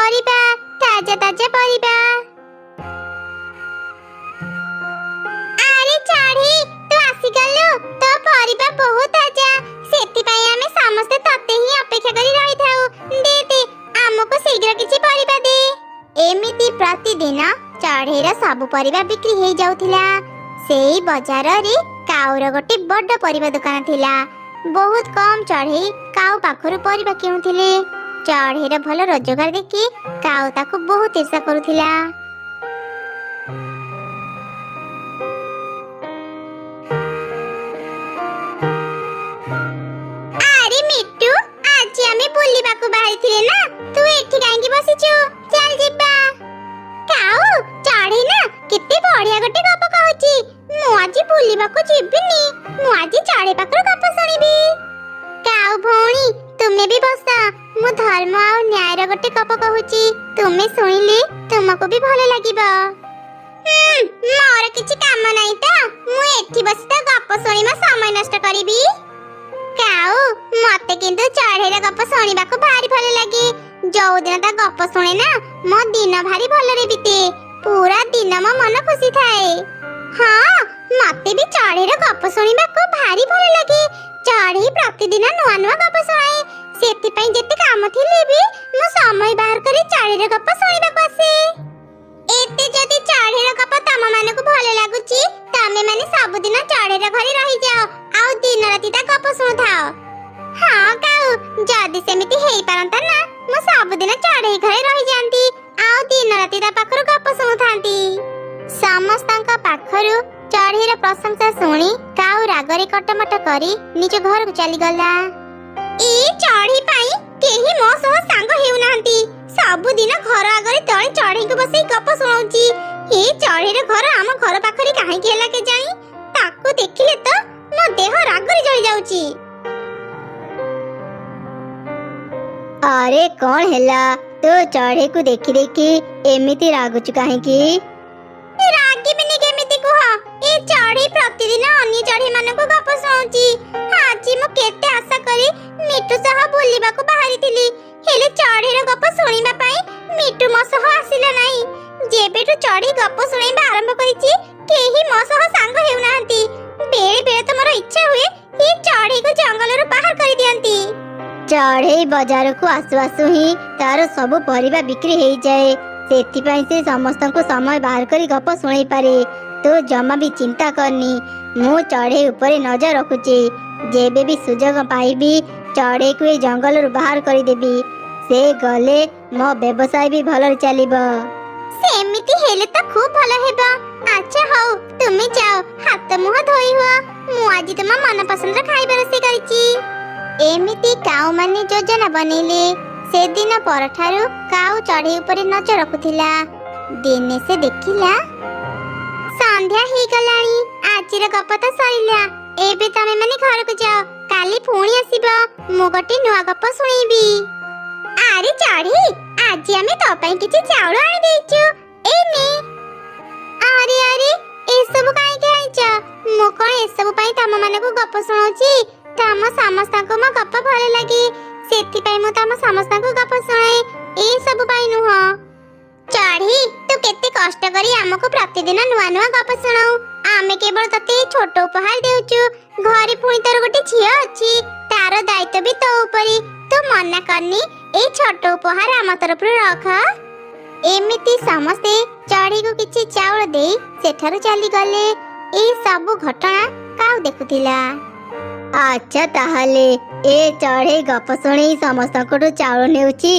ପରିବା, ତାଜା ତାଜା ପରିବା। ଆରେ ଚଢ଼େଇ, ତୁ ଆସିଗଲୁ। ତୋ ପରିବା ବହୁତ ତାଜା, ସେଥିପାଇଁ ଆମେ ସମସ୍ତେ ତତେ ହିଁ ଅପେକ୍ଷା କରି ରହିଥାଉ। ଦେ ଦେ, ଆମକୁ ଶୀଘ୍ର କିଛି ପରିବା ଦେ। ଏମିତି ପ୍ରତିଦିନ ଚଢ଼େଇର ସବୁ ପରିବା ବିକ୍ରି ହେଇ ଯାଉଥିଲା। ସେଇ ବଜାରରେ କାଉର ଗୋଟେ ବଡ଼ ପରିବା ଦୋକାନ ଥିଲା। ବହୁତ କମ୍ ଚଢ଼େଇ କାଉ ପାଖରୁ ପରିବା କିଣୁଥିଲେ। ଚଢ଼େଇର ଭଲ ରୋଜଗାର ଦେଖି କାଉ ତାକୁ ବହୁତ ଈର୍ଷା କରୁଥିଲା। ଆରେ ମିଟୁ, ଆଜି ଆମେ ବୁଲିବାକୁ ବାହାରିଥିଲେ ନା, ତୁ ଏଠି କାହିଁକି ବସିଛୁ? ଚାଲ ଯିବା। କାଉ, ଚଢ଼େଇ ନା କେତେ ବଢିଆ ଗୋଟେ ଗପ କହୁଛି। ମୁଁ ଆଜି ବୁଲିବାକୁ ଯିବିନି, ମୁଁ ଆଜି ଚଢ଼େଇ ପାଖରୁ ଗପ ଶୁଣିବି। କାଉ ଭଉଣୀ, ତୁମେ ବି ବସ। ମୁଁ ଧର୍ମ ଆଉ ନ୍ୟାୟର ଗୋଟେ ଗପ କହୁଛି, ତୁମେ ଶୁଣିଲେ ତୁମକୁ ବି ଭଲ ଲାଗିବ। ମୋର କିଛି କାମ ନାହିଁ ତ, ମୁଁ ଏଠି ବସି ତ ଗପ ଶୁଣି ମୋ ସମୟ ନଷ୍ଟ କରିବି। କାଉ, ମତେ କିନ୍ତୁ ଚଢ଼େଇର ଗପ ଶୁଣିବାକୁ ଭାରି ଭଲ ଲାଗେ। ଯୋଉଦିନ ତା ଗପ ଶୁଣେ ନା, ମୋ ଦିନ ଭାରି ଭଲରେ ବିତେ। ପୁରା ଦିନ ମୋ ମନ ଖୁସି ଥାଏ। ହଁ, ମତେ ବି ଚଢ଼େଇର ଗପ ଶୁଣିବାକୁ ଭାରି ଭଲ ଲାଗେ। ଚଢ଼େଇ ପ୍ରତିଦିନ ନୂଆ ନୂଆ ଗପ ଶୁଣାଏ, ସେଥିପାଇଁ ଯେତେ କାମ ଥିଲେ ବି ମୁଁ ସମୟ ବାହାର କରି ଚଢ଼େଇର ଗପ ଶୁଣିବାକୁ ଆସେ। ଏତେ ଯଦି ଚଢ଼େଇର ଗପ ତମମାନଙ୍କୁ ଭଲ ଲାଗୁଛି, ତମେ ମାନେ ସବୁଦିନ ଚଢ଼େଇର ଘରେ ରହିଯାଅ ଆଉ ଦିନ ରାତି ତା ଗପ ଶୁଣୁଥାଅ। ହଁ କାଉ, ଯଦି ସେମିତି ହେଇପାରନ୍ତା ନା, ମୁଁ ସବୁଦିନ ଚଢ଼େଇ ଘରେ ରହିଯାଆନ୍ତି ଆଉ ଦିନ ରାତି ତା ପାଖରୁ ଗପ ଶୁଣୁଥାନ୍ତି। ସମସ୍ତଙ୍କ ପାଖରୁ ଚଢ଼େଇର ପ୍ରଶଂସା ଶୁଣି କାଉ ରାଗରେ କଟମଟ କରି ନିଜ ଘରକୁ ଚାଲିଗଲା। ଏ ଚଢ଼େଇ ପାଇଁ କେହି ମୋ ସହ ସାଙ୍ଗ ହେଉନାହାନ୍ତି। ସବୁଦିନ ଘର ଆଗରେ ତଳେ ଚଢ଼େଇକୁ ବସେଇ ଗପ ଶୁଣାଉଛି। ଏ ଚଢ଼େଇର ଘର ଆମ ଘର ପାଖରେ କାହିଁକି ହେଲା କେଜାଣି? ତାକୁ ଦେଖିଲେ ତ ମୋ ଦେହ ରାଗରେ ଜଳି ଯାଉଛି। ଆରେ କଣ ହେଲା? ତୁ ଚଢ଼େଇକୁ ଦେଖି ଦେଖି ଏମିତି ରାଗୁଛୁ କାହିଁକି? ରାଗିବିନି କେମିତି କୁହ? ଏ ଚଢ଼େଇ ପ୍ରତିଦିନ ଅନ୍ୟ ଚଢ଼େଇ ମାନଙ୍କୁ ଗପ ଶୁଣାଉଛି। ଆଜି ମୁଁ କେତେ ଆଶା କରି ମିଟୁ ସହ ବୁଲିବାକୁ ବାହାରିଥିଲି, ହେଲେ ଚଢ଼େଇର ଗପ ଶୁଣିବା ପାଇଁ ମିଟୁ ମୋ ସହ ଆସିଲା ନାହିଁ। ଯେବେଠୁ ଚଢ଼େଇ ଗପ ଶୁଣାଇବା ଆରମ୍ଭ କରିଛି, କେହି ମୋ ସହ ସାଙ୍ଗ ହେଉନାହାନ୍ତି। ବେଳେ ବେଳେ ତ ମୋର ଇଚ୍ଛା ହୁଏ ଏ ଚଢ଼େଇକୁ ଜଙ୍ଗଲରୁ ବାହାର କରିଦିଅନ୍ତି। ଚଢ଼େଇ ବଜାରକୁ ଆସୁ ଆସୁ ହିଁ ତାର ସବୁ ପରିବା ବିକ୍ରି ହେଇଯାଏ, ସେଥିପାଇଁ ସେ ସମସ୍ତଙ୍କୁ ସମୟ ବାହାର କରି ଗପ ଶୁଣେଇ ପାରେ। ତୁ ଜମା ବି ଚିନ୍ତା କରନି, ମୁଁ ଚଢ଼େଇ ଉପରେ ନଜର ରଖୁଛି। ଯେବେ ବି ସୁଯୋଗ ପାଇବି ଚଢ଼େଇକୁ ଏ ଜଙ୍ଗଲରୁ ବାହାର କରିଦେବି। ସେ ଗଲେ ମୋ ବ୍ୟବସାୟ ବି ଭଲରେ ଚାଲିବ। ସେମିତି ହେଲେ ତ ଖୁବ ଭଲ ହେବ। ଆଚ୍ଛା ହଉ, ତୁମେ ଯାଅ, ହାତ ମୁହଁ ଧୋଇ ହୁଅ। ମୁଁ ଆଜି ତୁମ ମନପସନ୍ଦର ଖାଇବା ରୋଷେଇ କରିଛି। ଏମିତି କାଉମାନେ ଯୋଜନା ବନେଇଲେ। ସେଦିନ ପରଠାରୁ କାଉ ଚଢ଼େଇ ଉପରେ ନଜର ରଖୁଥିଲା। ଦିନେ ସେ ଦେଖିଲା, ସନ୍ଧ୍ୟା ହେଇଗଲାଣି, ଆଜିର ଗପ ତ ସରିଲା। ଏବେ ତମେ ମାନେ ଘରକୁ ଯାଅ, କାଲି ପୁଣି ଆସିବ, ମୁଁ ଗୋଟେ ନୂଆ ଗପ ଶୁଣେଇବି। ଆରେ ଚଢ଼େଇ, ଆଜି ଆମେ ତୋ ପାଇଁ କିଛି ଚାଉଳ ଆଣି ଦେଇଛୁ, ଏଇ ନେ। ଆରେ ଆରେ, ଏସବୁ କାହିଁକି ଆଣିଛ? ମୁଁ କଣ ଏସବୁ ପାଇଁ ତମମାନଙ୍କୁ ଗପ ଶୁଣାଉଛି? ତମ ସମସ୍ତଙ୍କୁ ମୋ ଗପ ଭଲ ଲାଗେ, ସେଥିପାଇଁ ମୁଁ ତମ ସମସ୍ତଙ୍କୁ ଗପ ଶୁଣାଏ, ଏସବୁ ପାଇଁ ନୁହଁ। ଚଢ଼େଇ, ତୁ କେତେ କଷ୍ଟ କରି ଆମକୁ ପ୍ରତିଦିନ ନୂଆ ନୂଆ ଗପ ଶୁଣାଉ, ଆମେ କେବଳ ତତେ ଛୋଟ ଉପହାର ଦେଉଛୁ। ଘରେ ପୁଣି ତୋର ଗୋଟେ ଝିଅ ଅଛି, ତାର ଦାୟିତ୍ୱ ବି ତୋ ଉପରେ। ତୁ ମନା କରନି, ଏଇ ଛୋଟ ଉପହାର ଆମ ତରଫରୁ ରଖ। ଏମିତି ସମସ୍ତେ ଚଢ଼େଇକୁ କିଛି ଚାଉଳ ଦେଇ ସେଠାରୁ ଚାଲିଗଲେ। ଏଇ ସବୁ ଘଟଣା କାଉ ଦେଖୁଥିଲା। ଆଚ୍ଛା, ତାହେଲେ ଏ ଚଢ଼େଇ ଗପ ଶୁଣି ସମସ୍ତଙ୍କଠୁ ଚାଉଳ ନେଉଛି।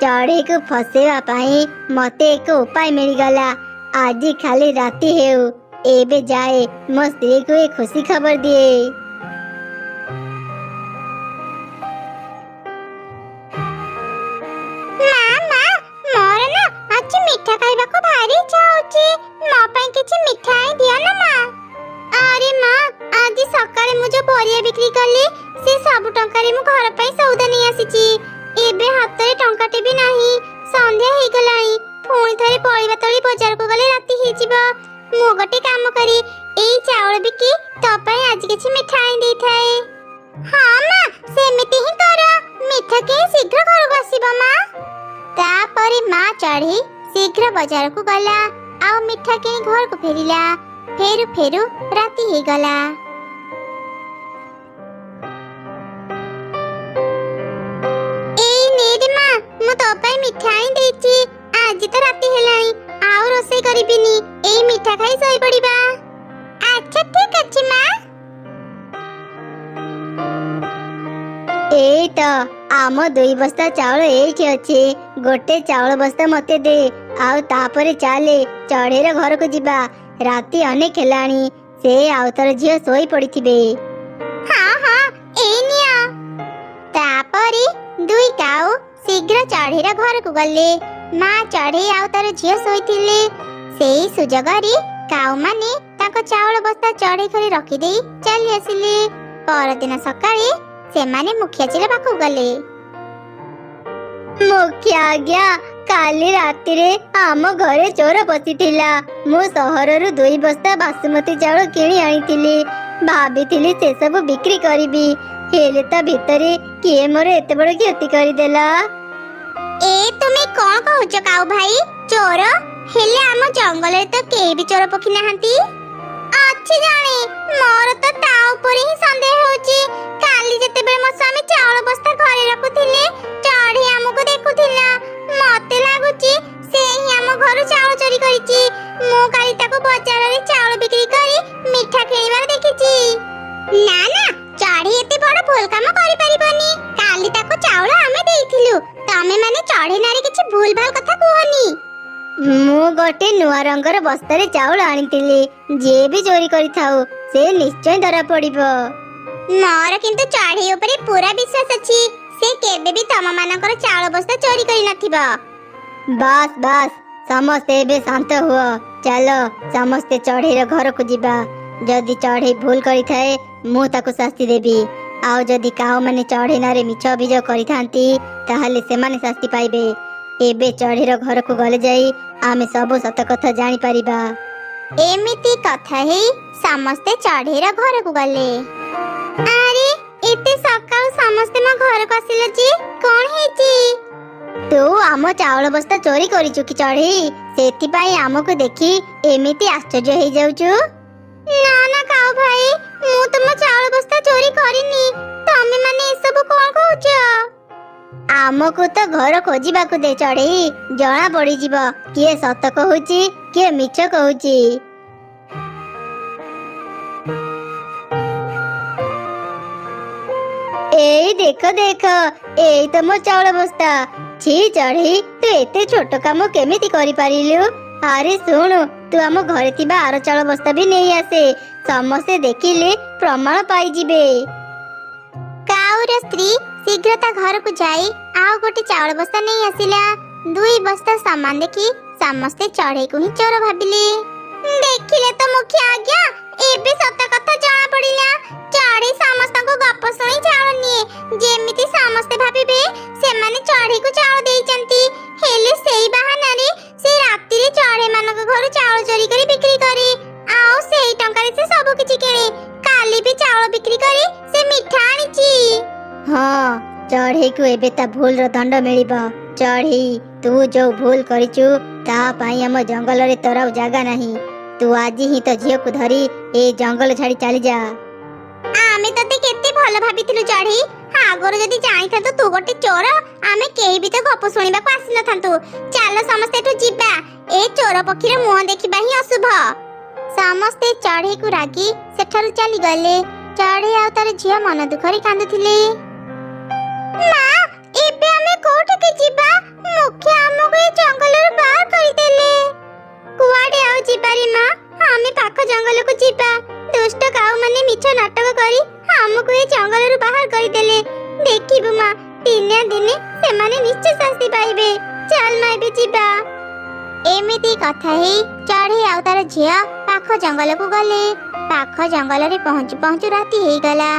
ଚଢ଼େଇକୁ ଫସେଇବା ପାଇଁ ମତେ ଏକ ଉପାୟ ମିଳିଗଲା। ଆଜି ଖାଲି ରାତି ହେଉ, ଏବେ ଯାଏ ମୋ ସ୍ତ୍ରୀକୁ ଏ ଖୁସି ଖବର ଦିଏ। ମା, ମୋର ନା ଆଜି ମିଠା ଖାଇବାକୁ ଭାରି ଇଚ୍ଛା ହଉଛି, ମୋ ପାଇଁ କିଛି ମିଠା ଆଣି ଦିଅ ନା ମା। ଆରେ ମା, ଆଜି ସକାଳେ ମୁଁ ଯୋଉ ପରିବା ବିକ୍ରି କଲି, ସେ ସବୁ ଟଙ୍କାରେ ମୁଁ ଘର ପାଇଁ ସଉଦା ନେଇ ଆସିଛି। ଏବେ ହାତରେ ଟଙ୍କାଟେ ବି ନାହିଁ। ସନ୍ଧ୍ୟା ହେଇଗଲାଣି, ପୁଣି ଥରେ ପରିବା ତୋଳି ବଜାରକୁ ଗଲେ ରାତି ହେଇଯିବ। ମୁଁ ଗୋଟେ କାମ କରି ଏଇ ଚାଉଳ ବିକି ତୋ ପାଇଁ ଆଜି କିଛି ମିଠା ଆଣି ଦେଇଥାଏ। ହଁ ମା, ସେମିତି ହିଁ କର, ମିଠା କେହି ଶୀଘ୍ର ଘରକୁ ଆସିବ ମା। ତାପରେ चढ़ी शीघ्र बाजार को गला आउ मिठा किणी घर को फेरिला। फेरु फेरु राति हे गला। एई नेरे मां मु तो पई मिठा आनी देछि। आज तो राति हेलानी आउ रोसे करिबिनी। एई मिठा खाई सोई पड़िबा। अच्छा ठीक अछि मां। एई तो आम 2 बस्ता चावल एइठी अछि। गोटे चावल बस्ता मते दे आउ तापरे चाले चढ़ेर घर को जिबा। राति अनेक हेलानी से आउ तर झियो सोई पड़िथिबे। हाँ हाँ एई निया। तापरे दुई काऊ शीघ्र चढ़ेर घर को गले। मां चढ़े आउ तर झियो सोईथिले। सेई सुजगरी काऊ माने ताको चावल बस्ता चढ़े घरे रखि देई चली आसिले। परदिन सकाळे सेमाने मुखिया चिला पाखु गले। मुखिया आज्ञा काली राति रे आम घरे चोर पसिथिला। मु सहररु 2 बस्ता बासमती चावल किणी आनिथिली। भाबिथिली से सब बिक्री करिबी। हेले ता भितरे किए मोर एते बड़ क्षति करि देला। ए तुमे कोन कहउछ काऊ भाई? चोर हेले आम जंगल रे तो केही भी चोर पखी नाहंती। अच्छी जाने मोर तो ता ऊपर ही संदेह होची। काली जते बेले मो स्वामी चावल बस्ता घरे रखुथिले चढ़ी हमको देखुथिला। मते लागुची से ही हम घर चावल चोरी करिची। मो काली ताको बाजार रे चावल बिक्री करी मिठा खेइबार देखिची। ना ना चढ़ी एते बड़ भूल काम करि परिबनी। काली ताको चावल आमे देइथिलु। तमे माने चढ़ी नारी किछि भूल भाल कथा कुहनी। मु गोटे नुआ रंगर बस्तारे चावल आनिथिली। जे भी चोरी करिथाउ से निश्चय धरा पड़िबो। मोर किंतु चढ़ी ऊपर पूरा विश्वास अछि। से केबे भी तम मानकर चावल बस्ता चोरी करि नथिबा। बस बस समस्ते बे शांत हुआ। चलो समस्ते चढ़ेर घर को जिबा। जदि चढ़े भूल करि थाए मु ताको शास्ति देबी। आउ जदि काऊ माने चढ़े नारे मिछ अभियोग करि थांती ताहाले सेमाने शास्ति पाइबे। एबे चढ़ेर घर को गले जाई आमे सब सत कथा जानि परिबा। एमिति कथा हे समस्ते चढ़ेर घर को गले। अरे एते सकाळ समस्ते म घर को आसिल जी कोन हेची? तू आम चावल बस्ता चोरी करिचु कि चढ़ी? सेति पई आमको देखि एमिति आश्चर्य हे जाउचु। ना ना काऊ भाई मु तुम चावल बस्ता चोरी करिनी। तमे माने ए सब कोन कहउछ? आमको तो घर खोजिबा को दे चढ़ी। जना पड़ी जीव किए सत कहूची किए मिछ कहूची। एई देखो देखो एई तो मो चावल बस्ता। छी चढ़ी तू एते छोट काम केमिति करि पारिलु? अरे सुनु तू आम घरे थिबा आरो चावल बस्ता भी नहीं आसे। समस्ते देखिले प्रमाण पाई जिबे। काऊर स्त्री शीघ्र ता घर को जाई आउ गोटे चावल बस्ता नहीं आसिला। 2 बस्ता सामान देखि समस्ते चढ़े को ही चोर भाबिले। देखिले तो मुखिया आज्ञा एबे सत कथा जाना पड़िला। चढ़े समस्त को गप सुनी चावल निये जेमिति समस्ते भाबिबे से माने चढ़े को चावल देइचंती। हेले सेई बहाना रे से राति रे चढ़े मानक घर चावल चोरी करी बिक्री करी आउ सेई टंका रे से सब किछि किने। काली भी चावल बिक्री करी से मिठा आनिची। हाँ चढ़ी को एबे ता भूल रो दंड मिलिबा। चढ़ी तू जो भूल करिचु ता पाई हम जंगल रे तोरा जागा नहीं। तू आज ही तो झियो को धरी ए जंगल छाड़ी चली जा। आमे तते केते भलो भाबिथिलु चढ़ी। आगोर जदी जाई था तो तू गोटे चोर आमे केही भी तो गप सुनिबा को आसी न थांतु। चलो समस्ते एठु जिबा। ए चोर पखीर मुह देखिबा ही अशुभ। समस्ते चढ़ी को रागी सेठारु चली गले। चढ़ी आ तार झिया मन दुखरी कांदुथिले। मां एबे आमे कोठे के जिबा? मुखिया हमको ए जंगल रे बाहर करि देले। कुआडे आउ जिबारी मां? आमे पाख जंगल को जिबा। दुष्ट काऊ माने मिछ नाटक करी हमको ए जंगल रे बाहर करि देले। देखिबु मां दिने दिने से माने निश्चय शास्ति पाइबे। चल मां बे जिबा। एमिति कथा हे चढ़ी आउ तार झिया पाख जंगल को गले। पाख जंगल रे पहुंचु पहुंचु राति हे गला।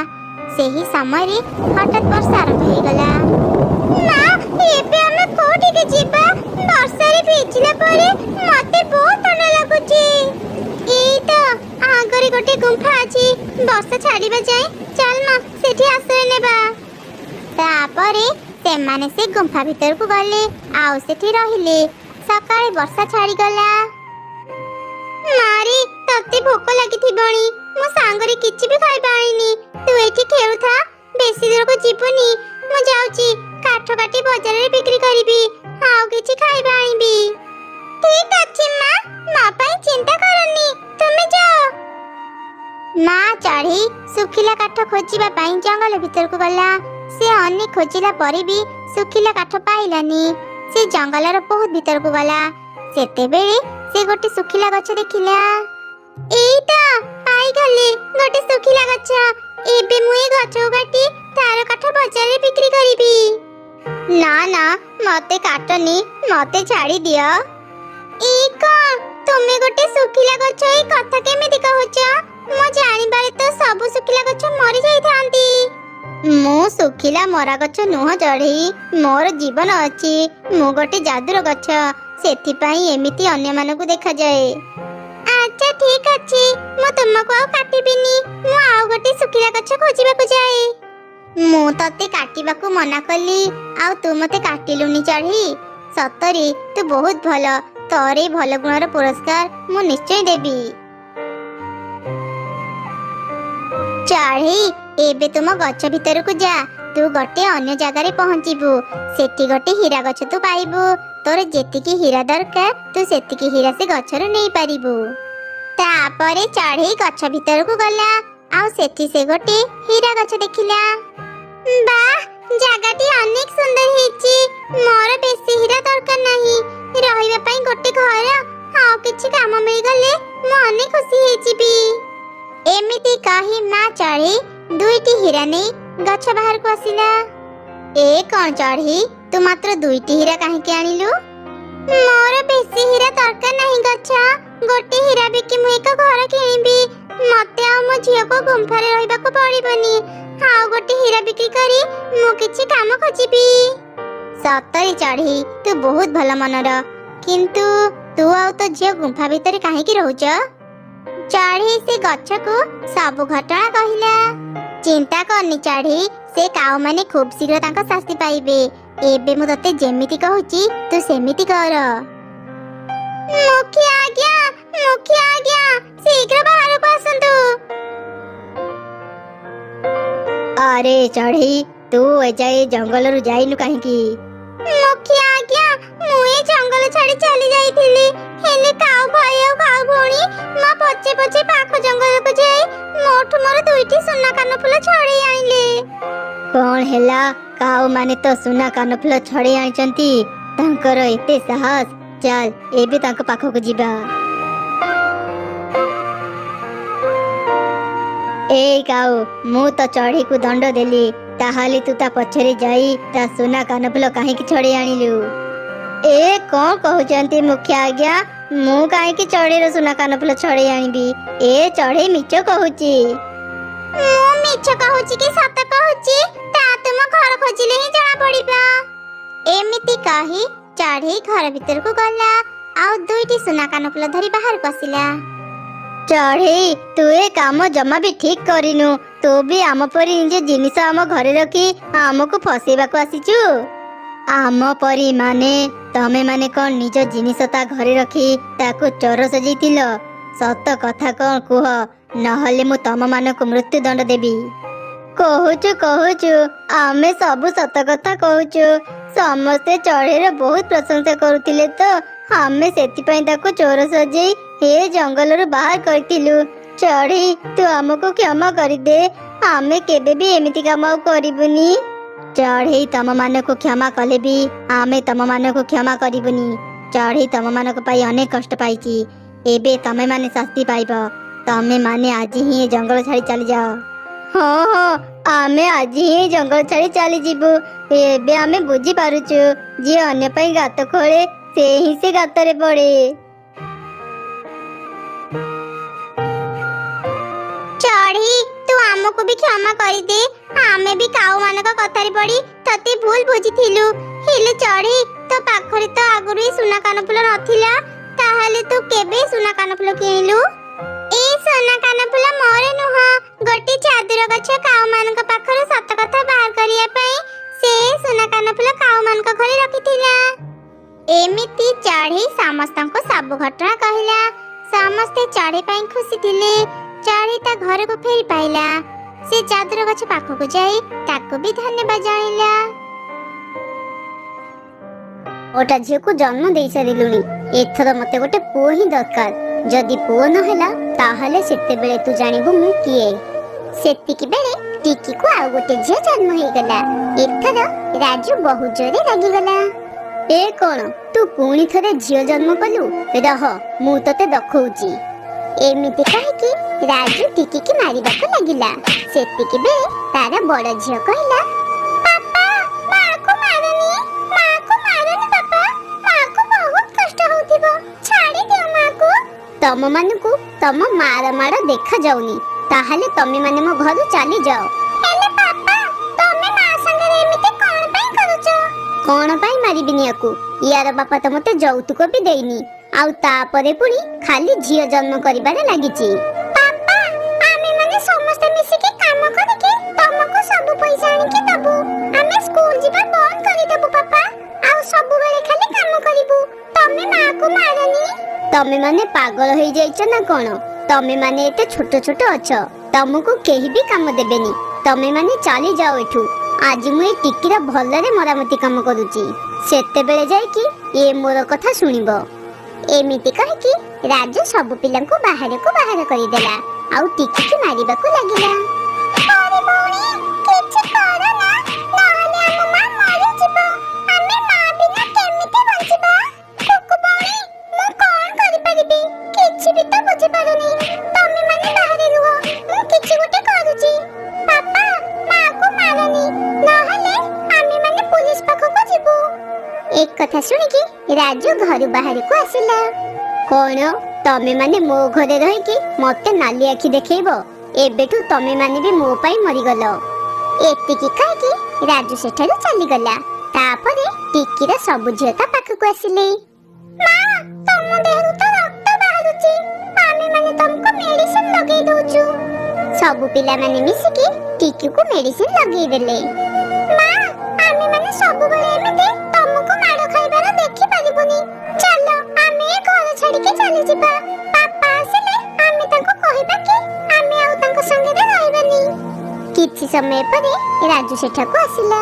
सेही समय रे हठात वर्षा आरंभ हे गला। मां एबे हमें कोठी के जिबा? वर्षा रे भिजिला परे मते बहुत ठंडा लागुची। एई तो आगरे गोटे गुंफा अछि। वर्षा छाड़ीबा जाय चल मां सेठी आश्रय नेबा। तापरे सेमाने से गुंफा भीतर को गले आउ सेठी रहिले। ସକାଳେ ବର୍ଷା ଛାଡ଼ିଗଲା। ମାରି ତତେ ଭୋକ ଲାଗିଥିବଣି, ମୁଁ ସାଙ୍ଗରେ କିଛି ବି ଖାଇବା ଆଣିନି। ତୁ ଏଠି ଖେଳୁଥା, ବେଶୀ ଦୂରକୁ ଯିବୁନି। ମୁଁ ଯାଉଛି କାଠ କାଟି ବଜାରରେ ବିକ୍ରି କରିବି, ଆଉ କିଛି ଖାଇବା ଆଣିବି। ଠିକ୍ ଅଛି ମା, ମୋ ପାଇଁ ଚିନ୍ତା କରନି, ତୁମେ ଯାଅ। ମା ଚଢ଼େଇ ଶୁଖିଲା କାଠ ଖୋଜିବା ପାଇଁ ଜଙ୍ଗଲ ଭିତରକୁ ଗଲା। ସେ ଅନେକ ଖୋଜିଲା ପରେ ବି ଶୁଖିଲା କାଠ ପାଇଲାନି। ସେ ଜଙ୍ଗଲର ବହୁତ ଭିତରକୁ ଗଲା। ସେତେବେଳେ ସେ ଗୋଟେ ଶୁଖିଲା ଗଛ ଦେଖିଲା। ଏଇଟା ପାଇଗଲି, ଗୋଟେ ଶୁଖିଲା ଗଛ। ଏବେ ମୁଁ ଏ ଗଛକୁ କାଟି ତାର କାଠ ବଜାରରେ ବିକ୍ରି କରିବି। ନା ନା, ମତେ କାଟନି, ମତେ ଛାଡ଼ି ଦିଅ। ଏଇ କଣ, ତୁମେ ଗୋଟେ ଶୁଖିଲା ଗଛ ଏଇ କଥା କେମିତି କହୁଛ? ମୁଁ ଜାଣିବାରେ ତ ସବୁ ଶୁଖିଲା ଗଛ ମରି ଯାଇଥାନ୍ତି। ମୁଁ ଶୁଖିଲା ମରା ଗଛ ନୁହଁ ଚଢ଼େଇ, ମୋର ଜୀବନ ଅଛି। ମୁଁ ଗୋଟେ ଯାଦୁର ଗଛ, ସେଥିପାଇଁ ଏମିତି ଅନ୍ୟମାନଙ୍କୁ ଦେଖାଯାଏ। ଆଚ୍ଛା ଠିକ୍ ଅଛି, ମୁଁ ତୁମକୁ ଆଉ କାଟିବିନି। ମୁଁ ଆଉ ଗୋଟେ ଶୁଖିଲା ଗଛ ଖୋଜିବାକୁ ଯାଏ। ମୁଁ ତତେ କାଟିବାକୁ ମନା କଲି, ଆଉ ତୁ ମତେ କାଟିଲୁନି ଚଢ଼େଇ। ସତରେ ତୁ ବହୁତ ଭଲ, ତୋର ଏଇ ଭଲ ଗୁଣର ପୁରସ୍କାର ମୁଁ ନିଶ୍ଚୟ ଦେବି। ଚଢ଼େଇ ଏବେ ତୁମ ଗଛ ଭିତରକୁ ଯା, ତୁ ଗୋଟେ ଅନ୍ୟ ଜାଗାରେ ପହଞ୍ଚିବୁ। ସେଠି ଗୋଟେ ହୀରା ଗଛ ତୁ ପାଇବୁ। ତୋର ଯେତିକି ହୀରା ଦରକାର ତୁ ସେତିକି ହୀରା ସେ ଗଛରୁ ନେଇପାରିବୁ। ତାପରେ ଚଢ଼େଇ ଗଛ ଭିତରକୁ ଗଲା, ଆଉ ସେଠି ସେ ଗୋଟେ ହୀରା ଗଛ ଦେଖିଲା। ବାଃ, ଜାଗାଟି ଅନେକ ସୁନ୍ଦର ହେଇଛି। ମୋର ବେଶୀ ହୀରା ଦରକାର ନାହିଁ, ରହିବା ପାଇଁ ଗୋଟେ ଘର ଆଉ କିଛି କାମ ମିଳିଗଲେ ମୁଁ ଅନେକ ଖୁସି ହେଇଯିବି। ଏମିତି କହି ମା ଚଢ଼େଇ ଦୁଇଟି ହୀରା ନେଇ ଗଛ ବାହାରକୁ ଆସିଲା। ଏ କଣ ଚଢ଼େଇ, ତୁ ମାତ୍ର ଦୁଇଟି ହୀରା କାହିଁକି ଆଣିଲୁ? ମୋର ବେଶୀ ହୀରା ଦରକାର ନାହିଁ ଗଛ, ଗୋଟେ ହୀରା ବିକି ମୁଁ ଏକ ଘର କିଣିବି। ମତେ ଆଉ ମୋ ଝିଅକୁ ଗୁମ୍ଫାରେ ରହିବାକୁ ପଡ଼ିବନି। ଆଉ ଗୋଟେ ହୀରା ବିକ୍ରି କରି ମୁଁ କିଛି କାମ ଖୋଜିବି। ସତରେ ଚଢ଼େଇ, ତୁ ବହୁତ ଭଲ ମନର। କିନ୍ତୁ ତୁ ଆଉ ତୋ ଝିଅ ଗୁମ୍ଫା ଭିତରେ କାହିଁକି ରହୁଛ? ଚଢ଼େଇ ସେ ଗଛକୁ ସବୁ ଘଟଣା କହିଲା। ଚିନ୍ତା କରନି ଚଢ଼େଇ, ସେ କାଉମାନେ ଖୁବ୍ ଶୀଘ୍ର ତାଙ୍କ ଶାସ୍ତି ପାଇବେ। ଏବେ ମୁଁ ତତେ ଯେମିତି କହୁଛି ତୁ ସେମିତି କର। ମୁଖିଆ ଆଜ୍ଞା, ମୁଖିଆ ଆଜ୍ଞା, ଶୀଘ୍ର ବାହାରକୁ ଆସନ୍ତୁ। ଆରେ ଚଢ଼େଇ, ତୁ ଏଯାଏ ଜଙ୍ଗଲରୁ ଯାଇନୁ କାହିଁକି? ମୁଖିଆ ଆଜ୍ଞା, ମୁଁ ଏ ଜଙ୍ଗଲ ଛାଡ଼ି ଚାଲି ଯାଇଥିଲି, ହେଲେ କାଉ ଭାଇ ଆଉ କାଉ ଭଉଣୀ ମୋ ପଛେ ପଛେ ପାଖ ଜଙ୍ଗଲକୁ ଯାଇ ମୋଠୁ ମୋର ଦୁଇଟି ସୁନା କାନଫୁଲ ଛଡ଼େଇ ଆଣିଲେ। କଣ ହେଲା? କାଉ ମାନେ ତ ସୁନା କାନଫୁଲ ଛଡ଼େଇ ଆଣିଛନ୍ତି, ତାଙ୍କର ଏତେ ସାହସ? ଚାଲ ଏବେ ତାଙ୍କ ପାଖକୁ ଯିବା। ଏଇ କାଉ, ମୁଁ ତ ଚଢ଼େଇକୁ ଦଣ୍ଡ ଦେଲି, ତାହେଲେ ତୁ ତା ପଛରେ ଯାଇ ତା ସୁନା କାନଫୁଲ କାହିଁକି ଛଡ଼େଇ ଆଣିଲୁ? ଏ କଣ କହୁଛନ୍ତି ମୁଖିଆ ଆଜ୍ଞା? ମୁଁ କାହିଁକି ଚଢ଼େଇର ସୁନା କାନଫୁଲ ଛଡ଼େଇ ଆଣିବି? ଏ ଚଢ଼େଇ ମିଛ କହୁଛି। ମୁଁ ମିଛ କହୁଛି କି ସତ କହୁଛି ତା ତୁମ ଘର ଖୋଜିଲେ ହିଁ ଜଣା ପଡ଼ିବ। ଏମିତି କହି ଚଢ଼େଇ ଘର ଭିତରକୁ ଗଲା, ଆଉ ଦୁଇଟି ସୁନା କାନଫୁଲ ଧରି ବାହାରକୁ ଆସିଲା। ଚଢ଼େଇ, ତୁ ଏ କାମ ଜମା ବି ଠିକ୍ କରିନୁ। ତୁ ବି ଆମ ପରି ନିଜ ଜିନିଷ ଆମ ଘରେ ରଖି ଆମକୁ ଫସେଇବାକୁ ଆସିଛୁ। ଆମ ପରି ମାନେ ତମେ ମାନେ କଣ ନିଜ ଜିନିଷ ତା ଘରେ ରଖି ତାକୁ ଚୋର ସଜେଇଥିଲ? ସତ କଥା କଣ କୁହ, ନହେଲେ ମୁଁ ତମ ମାନଙ୍କୁ ମୃତ୍ୟୁ ଦଣ୍ଡ ଦେବି। କହୁଛୁ, ଆମେ ସବୁ ସତ କଥା କହୁଛୁ। ସମସ୍ତେ ଚଢ଼େଇର ବହୁତ ପ୍ରଶଂସା କରୁଥିଲେ ତ ଆମେ ସେଥିପାଇଁ ତାକୁ ଚୋର ସଜେଇ ଏ ଜଙ୍ଗଲରୁ ବାହାର କରିଥିଲୁ। ଚଢ଼େଇ, ତୁ ଆମକୁ କ୍ଷମା କରିଦେ, ଆମେ କେବେ ବି ଏମିତି କାମ ଆଉ କରିବୁନି। ଚଢ଼େଇ ତମ ମାନଙ୍କୁ କ୍ଷମା କଲେ ବି ଆମେ ତମ ମାନଙ୍କୁ କ୍ଷମା କରିବୁନି। ଚଢ଼େଇ ତମ ମାନଙ୍କ ପାଇଁ ଅନେକ କଷ୍ଟ ପାଇଛି, ଏବେ ତମେ ମାନେ ଶାସ୍ତି ପାଇବ। ତମେ ମାନେ ଆଜି ହିଁ ଏ ଜଙ୍ଗଲ ଛାଡ଼ି ଚାଲିଯାଅ। ହଁ, ଆମେ ଆଜି ହିଁ ଜଙ୍ଗଲ ଛାଡ଼ି ଚାଲିଯିବୁ। ଏବେ ଆମେ ବୁଝିପାରୁଛୁ, ଯିଏ ଅନ୍ୟ ପାଇଁ ଗାତ ଖୋଳେ ସେ ହିଁ ସେ ଗାତରେ ପଡ଼େ। ଚଢ଼େଇ, ତୁ ଆମକୁ ବି କ୍ଷମା କରିଦେ, ଆମେ ବି କାଉ ମାନଙ୍କ କଥାରେ ପଡ଼ି ତତେ ଭୁଲ ବୁଝିଥିଲୁ। ହେଲେ ଚଢ଼େଇ, ତୋ ପାଖରେ ତ ଆଗରୁ ଏ ସୁନା କାନଫୁଲ ନଥିଲା, ତାହେଲେ ତୁ କେବେ ସୁନା କାନଫୁଲ କିଣିଲୁ? ଏ ସୁନା କାନଫୁଲ ମୋର ନୁହଁ, ଗୋଟେ ଯାଦୁର ଗଛ କାଉ ମାନଙ୍କ ପାଖରୁ ସତ କଥା ବାହାର କରିବା ପାଇଁ ସେ ସୁନା କାନଫୁଲ କାଉ ମାନଙ୍କ ଘରେ ରଖିଥିଲା। एमिति चढ़ई समस्तंको सब घटना कहला। समस्ते चढ़ई पाई खुशी थिले। चढ़ई ता घर को फेरी पाइला। से जादुर गछ पाखको जाई ताको भी धन्यवाद जणाइला। ओटा झियो को जन्म दे सारिलुनी। एथर मते गोटे पुओ ही दरकार। जदि पुओ न हैला ताहले सेते बेले तू जानिबु मु किए। सेतिकी बेले टिकी को आउ गोटे झियो जन्म होई गला। एथर राजू बहुत जोरे लागी गला। ए कोन तू पुणी थरे झियो जन्म कलु? रह मु तते दखौची। एमिति कहि कि राजू टिकी की मारिबाको लागिला। सेतिकी बेले तारा बड़ झियो कहला, पापा मां को मारनी, मां को मारनी पापा, मां को बहुत कष्ट होतिबो, छाड़ी दियो मां को। तम मानकु तम मार मार देखा जाउनी। ताहले तमे माने मो घरु चली जाओ। हेले पापा तमे मां संगे एमिति कोन पई करूचो? कोन पई मारिबिनी याकू? यार बापा त मते यौतुक भी देइनी। आउ तापरे पुणी खाली झियो जन्म करिबारे लागिची। पापा आमे माने समस्त मिसी के काम करके तमको सब पैसा आनी के दबु। आमे स्कूल जिबा बंद करि देबु पापा। आउ सब बेले खाली काम करिबु। तमे मां को मारनी। तमे माने पागल होई जाइछ ना कोन? तमे माने एते छोट छोट अछ। तमको केही भी काम देबेनी। तमे माने चली जाओ एठू। आज मु ए टिकीरा भलरे मरामती काम करूची। सेते बेले जाई कि ए मोर कथा सुनिबो। एमिति कहि कि राजू सब पिलांको बाहर को बाहर करि देला। आउ टिकी की मारिबाको लागिला। अरे बौणी किछ कर ना, नहले हम मां मरि जिबो। आमे मां बिना केमिति बंचिबा? कुकु बौणी मु कोन करि परिबी? किछ भी त बुझि पारुनी। तमे माने बाहर रुहो, मु किछ गोटे करूची। पापा मां को मारनी, नहले आमे माने पुलिस पाखको जिबो। एक कथा सुनि कि राजू घर बाहर को आसिला। कोन तमे माने मो घरे रहि कि मते नाली आखी देखैबो? एबेठू तमे माने भी मो पाई मरि गलो। एतिकी कहि कि राजू सेठारु चली गला। तापरे टिकीर सब झियो ता पाखको आसिले। मां तम देहरु त रक्त बाहरुची। आमे माने तुमको मेडिसिन लगेई दोचु। सब पिला माने मिसिकी टिकी को मेडिसिन लगेई देले। मां आमे माने सब बेले एमिते तुमको मार खाइबार देखि परिबुनी। चलो आमे घर छाडी के चली जिबा। पापा आसिले आमे तांको कहिबा कि आमे आउ तांको संगे रे रहइबानी। किछि समय परे राजू सेठाको आसिला।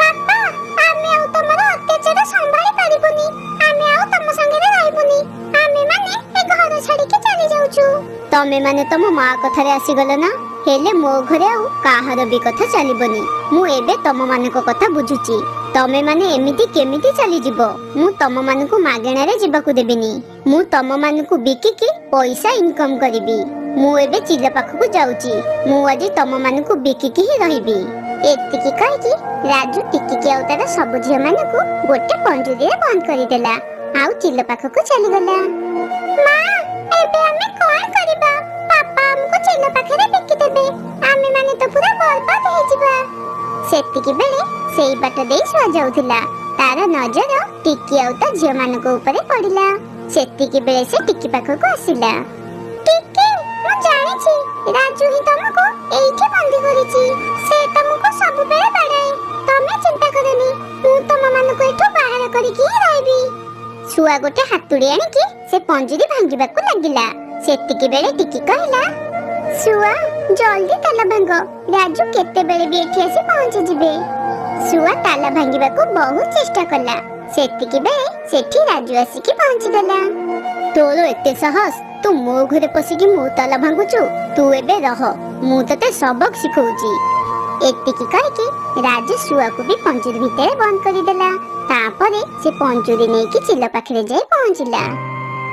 पापा आमे आउ तमर अत्याचार संभाळी परिबुनी। आमे आउ तम संगे रे रहइबुनी। आमे माने ए घर छाडी के चली जाउछु। तमे माने तम मां कथारे आसी गलो ना? हेले मो घरे आउ काहार भी कथा चलिबनी। मु एबे तम मानको कथा बुझुची। तमे माने एमिति केमिति चली जिवो? मु तम मानको मागेणा रे जिबाकू देबिनी। मु तम मानको बिकी की पैसा इनकम करिबी। मु एबे चिल्ला पाखकू जाउची। मु आज तम मानको बिकी की ही रहिबी। एतिकी कहि कि राजू टिकी के अवतार सब झियो मानको गोटे पंजुरी रे बंद करि देला। आउ चिल्ला पाखकू चली गला। मां एबे हमें कोन करिबा? पापा हमको चिल्ला पाखरे बिकी देबे। आमे माने तो पूरा बर्बाद हो जिबा। सेतिकी बेले सेई बाट देई सो जाउथिला। तार नजर टिकी आउता झियो मानको ऊपर पड़िला। सेतिकी बेले से टिकी पाखकू आसिला। टिकी मु जानि छी राजू ही तुमको एइठी बंदी करिछि। से तुमको सब बेले बाड़ाई। तमे चिंता करनी, मु तुम मानको एठो बाहर करिकि रहबी। छुआ गोटे हातुड़ी आनी कि से पंजुरी भांगिबाकू लागिला। सेतिकी बेले टिकी कहला, छुआ जल्दी ताला भांग। राजू केते बेले भी एठी आसी पहुंची जिबे। छुआ ताला भांगिबाकू बहुत चेष्टा कला। सेतिकी बेले सेठी राजू आसी कि पहुंची गला। तोर एते साहस? तू मो घरे पसिकी मो ताला भांगुचु? तू एबे रह, मु तते सबक सिखौची। एतिकी कहि कि राजू छुआ को भी पंजुरी भितरे बंद करि देला। तापरे से पंजुरी नै कि चिल्ला पाखरे जाई पहुंचिला।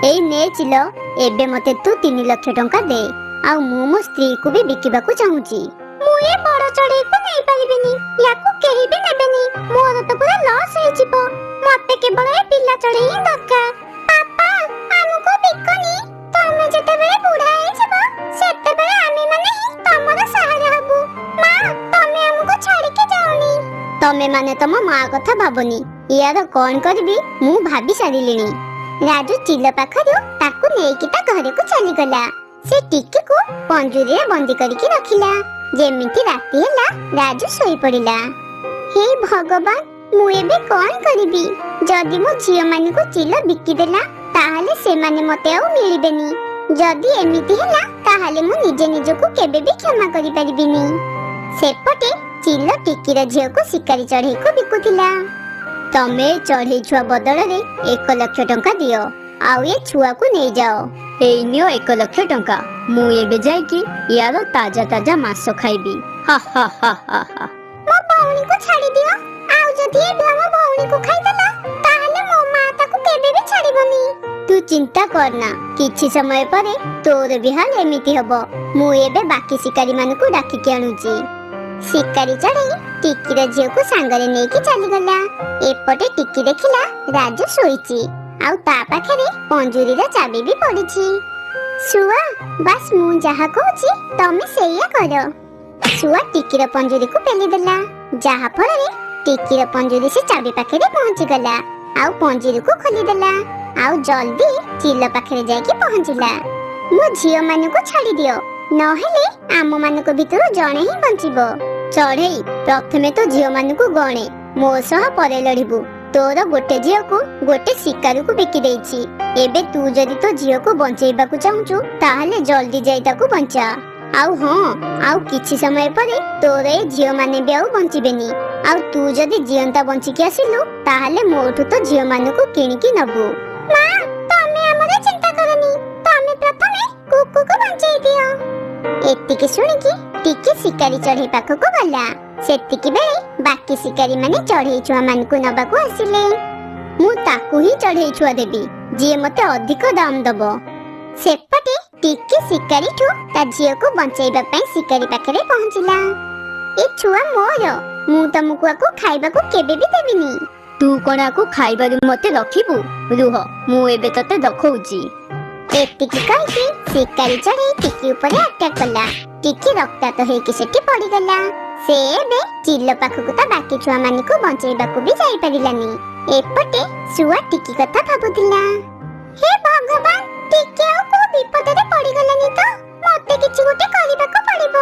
एई ने चिल्लो, एबे मते तू 3 लाख टंका दे। आ मु मो स्त्री को भी बिकिबाकू चाहूची। मु ए बड़ चढ़ई को नै परिबिनी। याकू केही भी नेबेनी। मोर तो पूरा लॉस होई जिवो। मते केवल ए पिल्ला चढ़ई ही दरकार। पापा हमको बिकनी। तमे जते बेले बुढा होई जिवो सेते बेले आमे माने ही तमरा सहारा हबु। मां तमे हमको छाडी के जाओनी। तमे माने तम मां कथा भाबनी। यार कोन करबी मु भाबी सारिलिनी। राजू चिल्ला पाखरु ताकू नेकी ता घरे को चली गला। से टिकी को पंजुरी रे बंदी करिकि रखिला। जेमिति राती होला राजू सोई पड़िला। हे भगवान ମୁଁ ଏବେ କଣ କରିବି? ଯଦି ମୋ ଝିଅ ମାନଙ୍କୁ ଚିଲ ବିକିଦେଲା ତାହେଲେ ସେମାନେ ମତେ ଆଉ ମିଳିବେନି। ଯଦି ଏମିତି ହେଲା ତାହେଲେ ମୁଁ ନିଜେ ନିଜକୁ କେବେ ବି କ୍ଷମା କରିପାରିବିନି। ସେପଟେ ଚିଲ ଟିକିର ଝିଅକୁ ଶିକାରୀ ଚଢେଇକୁ ବିକୁଥିଲା। ତମେ ଚଢେଇ ଛୁଆ ବଦଳରେ 1 ଲକ୍ଷ ଟଙ୍କା ଦିଅ, ଆଉ ଏ ଛୁଆକୁ ନେଇଯାଅ। ଏଇ ନିଅ 1 ଲକ୍ଷ ଟଙ୍କା। ମୁଁ ଏବେ ଯାଇକି ୟାର ତାଜା ତାଜା ମାଂସ ଖାଇବି। ହା ହା ହା ହା ହା। ମୋ ଭଉଣୀକୁ ଛାଡ଼ି ଦିଅ। ଆଉ ଯଦି ଏ ମୋ ଭଉଣୀକୁ ଖାଇଦେଲା ତାହେଲେ ମୋ ମା ତାକୁ କେବେ ବି ଛାଡ଼ିବନି। ତୁ ଚିନ୍ତା କରନା, କିଛି ସମୟ ପରେ ତୋର ବି ହାଲ ଏମିତି ହବ। ମୁଁ ଏବେ ବାକି ଶିକାରୀ ମାନଙ୍କୁ ଡାକିକି ଆଣୁଛି। ଶିକାରୀ ଚଢ଼େଇ ଟିକିର ଝିଅକୁ ସାଙ୍ଗରେ ନେଇକି ଚାଲିଗଲା। ଏପଟେ ଟିକି ଦେଖିଲା ରାଜୁ ଶୋଇଛି, ଆଉ ତା ପାଖରେ ପଞ୍ଜୁରୀର ଚାବି ବି ପଡିଛି। ଶୁଆ, ବାସ୍ ମୁଁ ଯାହା କହୁଛି ତମେ ସେଇଆ କର। ଶୁଆ ଟିକିର ପଞ୍ଜୁରୀକୁ ପେଲିଦେଲା, ଯାହା ଫଳରେ ଟିକିର ପଞ୍ଜୁରୀ ସେ ଚାବି ପାଖରେ ପହଞ୍ଚିଗଲା, ଆଉ ପଞ୍ଜୁରୀକୁ ଖୋଲିଦେଲା, ଆଉ ଜଲ୍ଦି ଚିଲ ପାଖରେ ଯାଇକି ପହଞ୍ଚିଲା। ମୋ ଝିଅ ମାନଙ୍କୁ ଛାଡ଼ି ଦିଅ, ନହେଲେ ଆମ ମାନଙ୍କ ଭିତରୁ ଜଣେ ହିଁ ବଞ୍ଚିବ। ଚଢ଼େଇ, ପ୍ରଥମେ ତ ଝିଅ ମାନଙ୍କୁ ଗଣେ, ମୋ ସହ ପରେ ଲଢିବୁ। ତୋର ଗୋଟେ ଝିଅକୁ ଗୋଟେ ଶିକାରୀକୁ ବିକି ଦେଇଛି। ଏବେ ତୁ ଯଦି ତୋ ଝିଅକୁ ବଞ୍ଚେଇବାକୁ ଚାହୁଁଛୁ ତାହେଲେ ଜଲ୍ଦି ଯାଇ ତାକୁ ବଞ୍ଚା। ଆଉ ହଁ, ଆଉ କିଛି ସମୟ ପରେ ତୋର ଏ ଝିଅ ମାନେ ବି ଆଉ ବଞ୍ଚିବେନି। ଆଉ ତୁ ଯଦି ଜିଅନ୍ତା ବଞ୍ଚିକି ଆସିଲୁ ତାହେଲେ ମୋଠୁ ତ ଝିଅ ମାନଙ୍କୁ କିଣିକି ନବୁ। ମା, ତମେ ଆମର ଚିନ୍ତା କରନି, ତମେ ପ୍ରଥମେ କୁକୁକୁ ବଞ୍ଚେଇ ଦିଅ। ଏତିକି ଶୁଣିକି ଟିକେ ଶିକାରୀ ଚଢ଼େଇ ପାଖକୁ ଗଲା। ସେତିକି ବେଳେ ବାକି ଶିକାରୀ ମାନେ ଚଢ଼େଇ ଛୁଆ ମାନଙ୍କୁ ନବାକୁ ଆସିଲେ। ମୁଁ ତାକୁ ହିଁ ଚଢ଼େଇ ଛୁଆ ଦେବି ଯିଏ ମତେ ଅଧିକ ଦାମ ଦବ। ସେପଟେ ଟିକେ ଶିକାରୀଠୁ ତା ଝିଅକୁ ବଞ୍ଚେଇବା ପାଇଁ ଶିକାରୀ ପାଖରେ ପହଞ୍ଚିଲା। ଏ ଛୁଆ ମୋର, ମୁଁ ତମକୁ ଆକୁ ଖାଇବାକୁ କେବେ ବି ଦେବିନି। ତୁ କଣ ଆକୁ ଖାଇବାରୁ ମତେ ରଖିବୁ? ରୁହ, ମୁଁ ଏବେ ତତେ ଦେଖଉଛି। ଏତିକି କହିକି ଶିକାରୀ ଚଢ଼େଇ ଟିକି ଉପରେ ଆଟାକ୍ କଲା। ଟିକି ରକ୍ତାକ୍ତ ହେଇକି ସେଠି ପଡିଗଲା। ସେ ଏବେ ଚିଲ ପାଖକୁ ତା ବାକି ଛୁଆ ମାନଙ୍କୁ ବଞ୍ଚେଇବାକୁ ବି ଯାଇପାରିଲାନି। ଏପଟେ ଶୁଆ ଟିକି କଥା ଭାବୁଥିଲା। ହେ ଭଗବାନ, ଟିକି ଆଉ କୋଉ ବିପଦରେ ପଡିଗଲାନି ତ? ମତେ କିଛି ଗୋଟେ କରିବାକୁ ପଡିବ।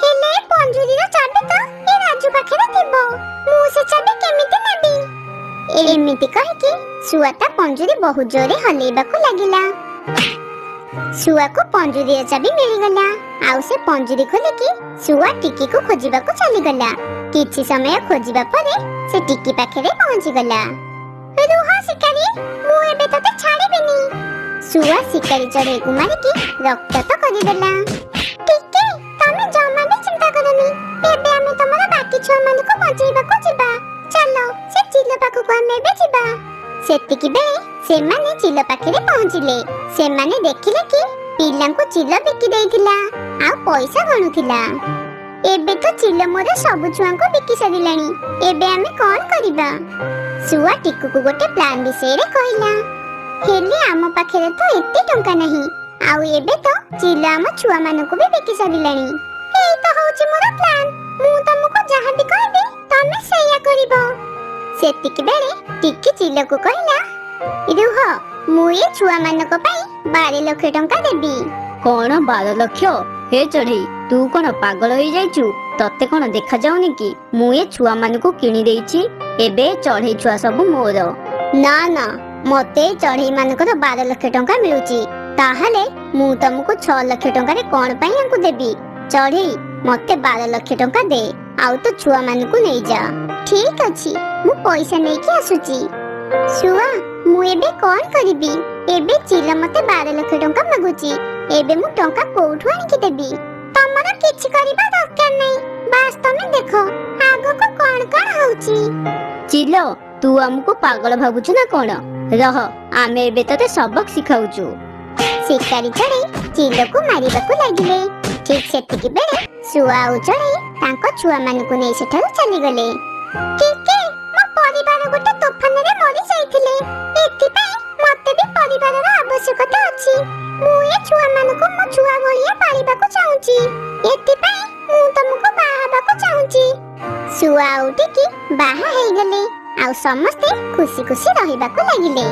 ହେଲେ ପଞ୍ଜୁରୀର ଚାବି ତ ଏ ରାଜୁ ପାଖରେ ଥିବ। ମୁଁ ସେ ଚାବି କେମିତି ନେବି? ଏମିତି କହିକି ଶୁଆ ତା ପଞ୍ଜୁରୀ ବହୁ ଜୋରେ ହଲେଇବାକୁ ଲାଗିଲା। ଶୁଆକୁ ପଞ୍ଜୁରୀର ଚାବି ମିଳିଗଲା, ଆଉ ସେ ପଞ୍ଜୁରୀ ଖୋଲିକି ଶୁଆ ଟିକିକୁ ଖୋଜିବାକୁ ଚାଲିଗଲା। କିଛି ସମୟ ଖୋଜିବା ପରେ ସେ ଟିକି ପାଖରେ ପହଞ୍ଚିଗଲା। ରୁହ ଶିକାରୀ, ମୁଁ ଏବେ ତତେ ଛାଡ଼ିବିନି। ଶୁଆ ଶିକାରୀ ଚଢ଼େଇକୁ ମାରିକି ରକ୍ତାକ୍ତ କରିଦେଲା। ଟିକି, ତମେ ଜମା ବି ଚିନ୍ତା କରନି, ଏବେ ଆମେ ତମର ବାକି ଛୁଆ ମାନଙ୍କୁ ବଞ୍ଚେଇବାକୁ ଯିବା। ଚାଲ, ସେ ଚିଲ ପାଖକୁ ଆମେ ଏବେ ଯିବା। ସେତିକି ବେଳେ ସେମାନେ ଚିଲ ପାଖରେ ପହଞ୍ଚିଲେ। ସେମାନେ ଦେଖିଲେ କି ପିଲାଙ୍କୁ ଚିଲ ବିକି ଦେଇଥିଲା, ଆଉ ପଇସା ଗଣୁଥିଲା। ଏବେ ତ ଚିଲ ମୋର ସବୁ ଛୁଆଙ୍କୁ ବିକି ସାରିଲାଣି, ଏବେ ଆମେ କଣ କରିବା? ଶୁଆ ଟିକୁକୁ ଗୋଟେ ପ୍ଲାନ୍ ବିଷୟରେ କହିଲା। ହେଲେ ଆମ ପାଖରେ ତ ଏତେ ଟଙ୍କା ନାହିଁ, ଆଉ ଏବେ ତ ଚିଲ ଆମ ଛୁଆ ମାନଙ୍କୁ ବି ବିକି ସାରିଲାଣି। ଏଇ ତ ହଉଛି ମୋର ପ୍ଲାନ୍, ମୁଁ ତମକୁ ଯାହା ବି କହିବି ତମେ ସେଇଆ କରିବ। ସେତିକି ବେଳେ ଟିକି ଚିଲକୁ କହିଲା, ରୁହ, ମୁଁ ଏ ଛୁଆ ମାନଙ୍କ ପାଇଁ 12 ଲକ୍ଷ ଟଙ୍କା ଦେବି। କଣ 12 ଲକ୍ଷ? ହେ ଚଢ଼େଇ, ତୁ କଣ ପାଗଳ ହେଇଯାଇଛୁ? ତତେ କଣ ଦେଖାଯାଉନି କି ମୁଁ ଏ ଛୁଆ ମାନଙ୍କୁ କିଣି ଦେଇଛି? ଏବେ ଚଢ଼େଇ ଛୁଆ ସବୁ ମୋର। ନା ନା, ମତେ ଚଢ଼େଇ ମାନଙ୍କର 12 ଲକ୍ଷ ଟଙ୍କା ମିଳୁଛି। ତାହେଲେ ମୁଁ ତମକୁ 6 ଲକ୍ଷ ଟଙ୍କାରେ କଣ ପାଇଁ ଆଙ୍କୁ ଦେବି? ଚଢ଼େଇ, ମତେ 12 ଲକ୍ଷ ଟଙ୍କା ଦେ, ଆଉ ତ ଛୁଆ ମାନଙ୍କୁ ନେଇଯା। ଠିକ ଅଛି, ମୁଁ ପଇସା ନେଇକି ଆସୁଛି। ଶୁଆ, ମୁଁ ଏବେ କଣ କରିବି? ଏବେ ଚିଲ ମତେ 12 ଲକ୍ଷ ଟଙ୍କା ମାଗୁଛି। ଏବେ ମୁଁ ଟଙ୍କା କୋଉଠୁ ଆଣିକି ଦେବି? ତମର କିଛି କରିବା ଦରକାର ନାହିଁ, ବାସ୍ ତମେ ଦେଖ ଆଗକୁ କଣ କଣ ହଉଛି। ଚିଲ, ତୁ ଆମକୁ ପାଗଳ ଭାବୁଛୁ ନା କଣ? ରହ, ଆମେ ଏବେ ତତେ ସବକ ଶିଖାଉଛୁ। ଶିକାରୀ ଚଢ଼େଇ ଚିଲକୁ ମାରିବାକୁ ଲାଗିଲେ। ଠିକ ସେତିକି ବେଳେ ଶୁଆ ଆଉ ଚଢ଼େଇ ତାଙ୍କ ଛୁଆ ମାନଙ୍କୁ ନେଇ ସେଠାରୁ ଚାଲିଗଲେ। ଟିକେ ମୋ ପରିବାର ଗୋଟେ ତୋଫାନରେ ମରି ଯାଇଥିଲେ, ଏଥିପାଇଁ ମତେ ବି ପରିବାରର ଆବଶ୍ୟକତା ଅଛି। ମୁଁ ଏ ଛୁଆ ମାନଙ୍କୁ ମୋ ଛୁଆ ଭଳିଆ ପାଳିବାକୁ ଚାହୁଁଛି, ଏଥିପାଇଁ ମୁଁ ତମକୁ ବାହା ହେବାକୁ ଚାହୁଁଛି। ଶୁଆ ଆଉ ଟିକି ବାହା ହେଇଗଲେ, ଆଉ ସମସ୍ତେ ଖୁସି ଖୁସି ରହିବାକୁ ଲାଗିଲେ।